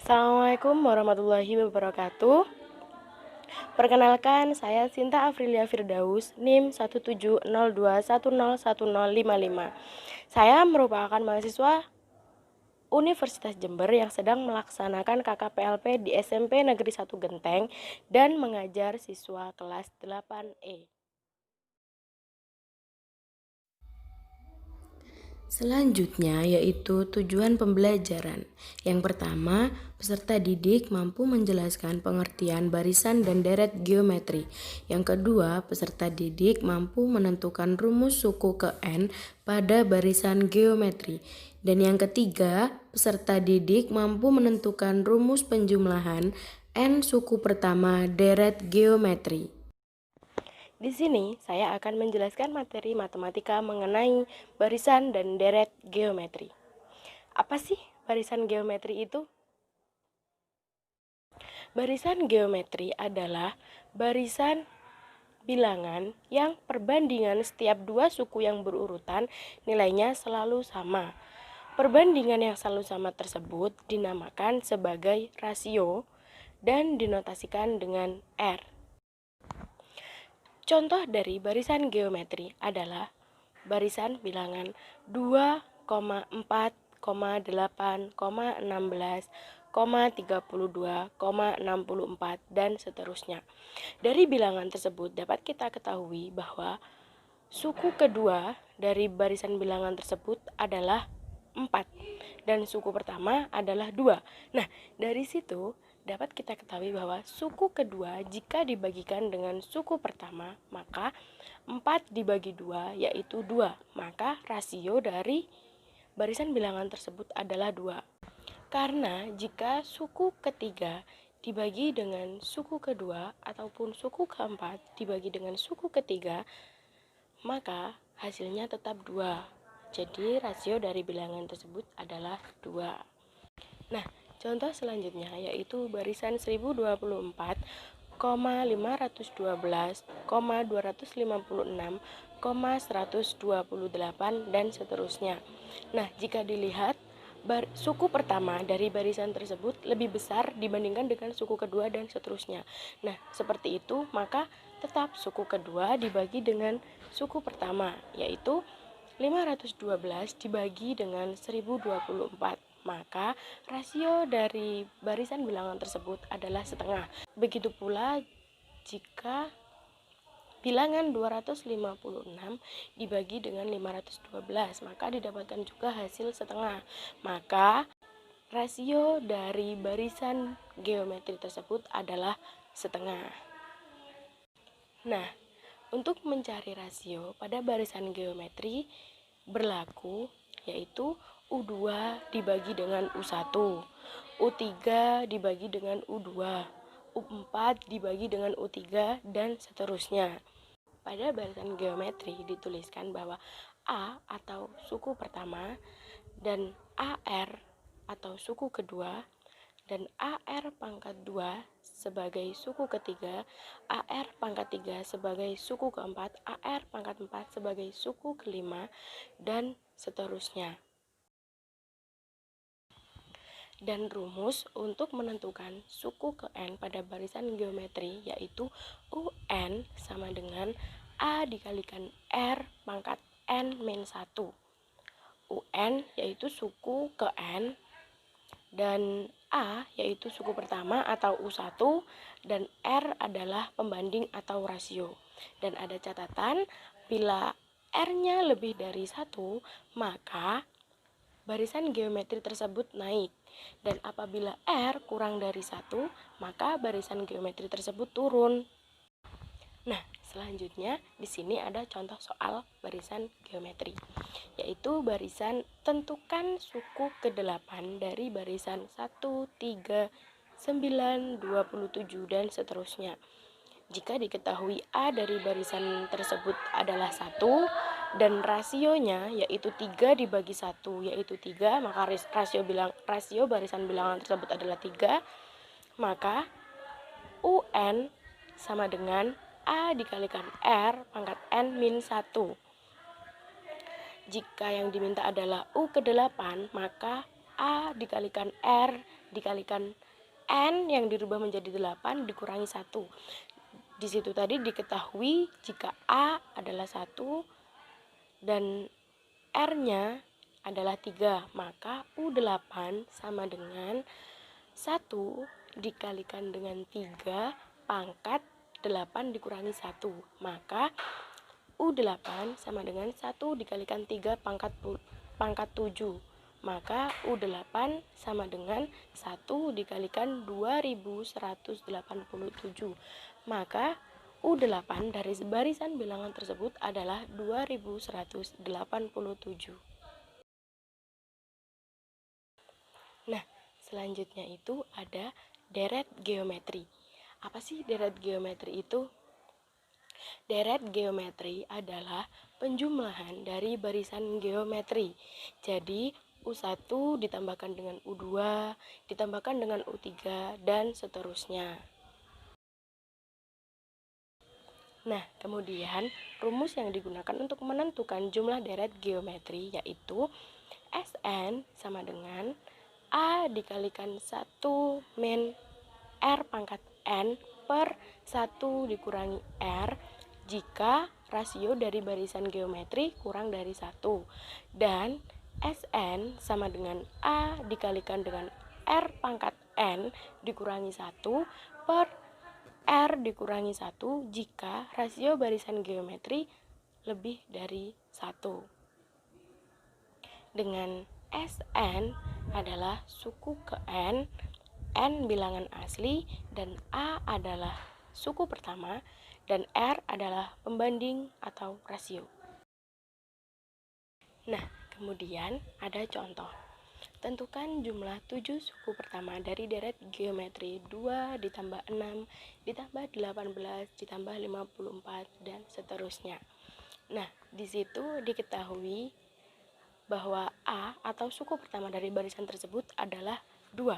Assalamualaikum warahmatullahi wabarakatuh. Perkenalkan, saya Sinta Afrilia Firdaus, NIM 17021010055. Saya merupakan mahasiswa Universitas Jember yang sedang melaksanakan KKPLP di SMP Negeri 1 Genteng dan mengajar siswa kelas 8E. Selanjutnya yaitu tujuan pembelajaran. Yang pertama, peserta didik mampu menjelaskan pengertian barisan dan deret geometri. Yang kedua, peserta didik mampu menentukan rumus suku ke N pada barisan geometri. Dan yang ketiga, peserta didik mampu menentukan rumus penjumlahan N suku pertama deret geometri. Di sini saya akan menjelaskan materi matematika mengenai barisan dan deret geometri. Apa sih barisan geometri itu? Barisan geometri adalah barisan bilangan yang perbandingan setiap dua suku yang berurutan nilainya selalu sama. Perbandingan yang selalu sama tersebut dinamakan sebagai rasio dan dinotasikan dengan R. Contoh dari barisan geometri adalah barisan bilangan 2, 4, 8, 16, 32, 64, dan seterusnya. Dari bilangan tersebut dapat kita ketahui bahwa suku kedua dari barisan bilangan tersebut adalah 4 dan suku pertama adalah 2. Nah, dari situ dapat kita ketahui bahwa suku kedua jika dibagikan dengan suku pertama, maka 4 dibagi 2 yaitu 2. Maka rasio dari barisan bilangan tersebut adalah 2. Karena jika suku ketiga dibagi dengan suku kedua ataupun suku keempat dibagi dengan suku ketiga, maka hasilnya tetap 2. Jadi rasio dari bilangan tersebut adalah 2. Nah, contoh selanjutnya yaitu barisan 1024, 512, 256, 128, dan seterusnya. Nah, jika dilihat suku pertama dari barisan tersebut lebih besar dibandingkan dengan suku kedua dan seterusnya. Nah, seperti itu maka tetap suku kedua dibagi dengan suku pertama, yaitu 512 dibagi dengan 1024. Maka rasio dari barisan bilangan tersebut adalah setengah. Begitu pula jika bilangan 256 dibagi dengan 512, maka didapatkan juga hasil setengah. Maka rasio dari barisan geometri tersebut adalah setengah. Nah, untuk mencari rasio pada barisan geometri berlaku yaitu U2 dibagi dengan U1, U3 dibagi dengan U2, U4 dibagi dengan U3, dan seterusnya. Pada barisan geometri dituliskan bahwa A atau suku pertama dan AR atau suku kedua dan AR pangkat 2 sebagai suku ketiga, AR pangkat 3 sebagai suku keempat, AR pangkat 4 sebagai suku kelima, dan seterusnya. Dan rumus untuk menentukan suku ke N pada barisan geometri yaitu UN sama dengan A dikalikan R pangkat N min 1. UN yaitu suku ke N dan A yaitu suku pertama atau U1 dan R adalah pembanding atau rasio. Dan ada catatan, bila R-nya lebih dari 1, maka barisan geometri tersebut naik. Dan apabila R kurang dari 1, maka barisan geometri tersebut turun. Nah, selanjutnya di sini ada contoh soal barisan geometri, yaitu barisan tentukan suku ke-8 dari barisan 1, 3, 9, 27, dan seterusnya. Jika diketahui A dari barisan tersebut adalah 1 dan rasionya yaitu 3 dibagi 1 yaitu 3, maka rasio barisan bilangan tersebut adalah 3, maka UN sama dengan A dikalikan R pangkat N min 1. Jika yang diminta adalah U ke-8, maka A dikalikan R dikalikan N yang dirubah menjadi 8 dikurangi 1. Di situ tadi diketahui jika A adalah 1 dan R-nya adalah 3, maka U8 sama dengan 1 dikalikan dengan 3 pangkat 8 dikurangi 1, maka U8 sama dengan 1 dikalikan 3 pangkat 7, maka U8 sama dengan 1 dikalikan 2187, maka U8 dari barisan bilangan tersebut adalah 2187. Nah, selanjutnya itu ada deret geometri. Apa sih deret geometri itu? Deret geometri adalah penjumlahan dari barisan geometri. Jadi, U1 ditambahkan dengan U2, ditambahkan dengan U3, dan seterusnya. Nah, kemudian rumus yang digunakan untuk menentukan jumlah deret geometri yaitu Sn sama dengan A dikalikan 1 min R pangkat N per 1 dikurangi R jika rasio dari barisan geometri kurang dari 1, dan Sn sama dengan A dikalikan dengan R pangkat N dikurangi 1 per R dikurangi 1 jika rasio barisan geometri lebih dari 1. Dengan Sn adalah suku ke N bilangan asli, dan A adalah suku pertama, dan R adalah pembanding atau rasio. Nah, kemudian ada contoh. Tentukan jumlah 7 suku pertama dari deret geometri 2 ditambah 6 ditambah 18 ditambah 54 dan seterusnya. Nah, di situ diketahui bahwa A atau suku pertama dari barisan tersebut adalah 2.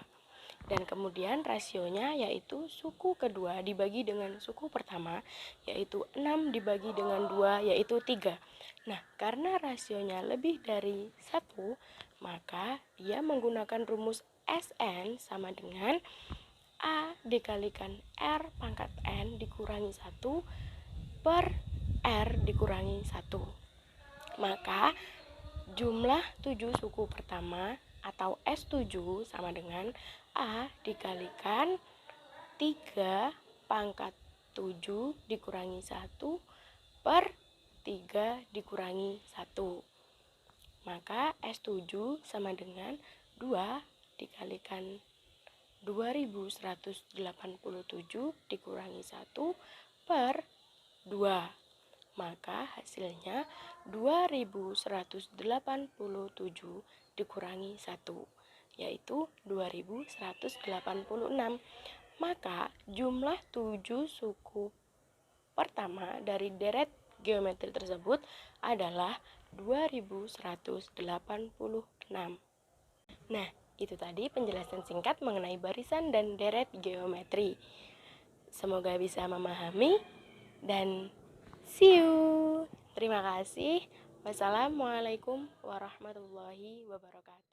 Dan kemudian rasionya yaitu suku kedua dibagi dengan suku pertama, yaitu 6 dibagi dengan 2, yaitu 3. Nah, karena rasionya lebih dari 1, maka dia menggunakan rumus Sn sama dengan A dikalikan R pangkat N dikurangi 1 per R dikurangi 1. Maka jumlah 7 suku pertama atau S7 sama dengan A dikalikan 3 pangkat 7 dikurangi 1 per 3 dikurangi 1. Maka S7 sama dengan 2 dikalikan 2187 dikurangi 1 per 2. Maka hasilnya 2187 dikurangi 1, yaitu 2186. Maka jumlah 7 suku pertama dari deret geometri tersebut adalah 2186. Nah, itu tadi penjelasan singkat mengenai barisan dan deret geometri. Semoga bisa memahami dan see you. Terima kasih. Wassalamualaikum warahmatullahi wabarakatuh.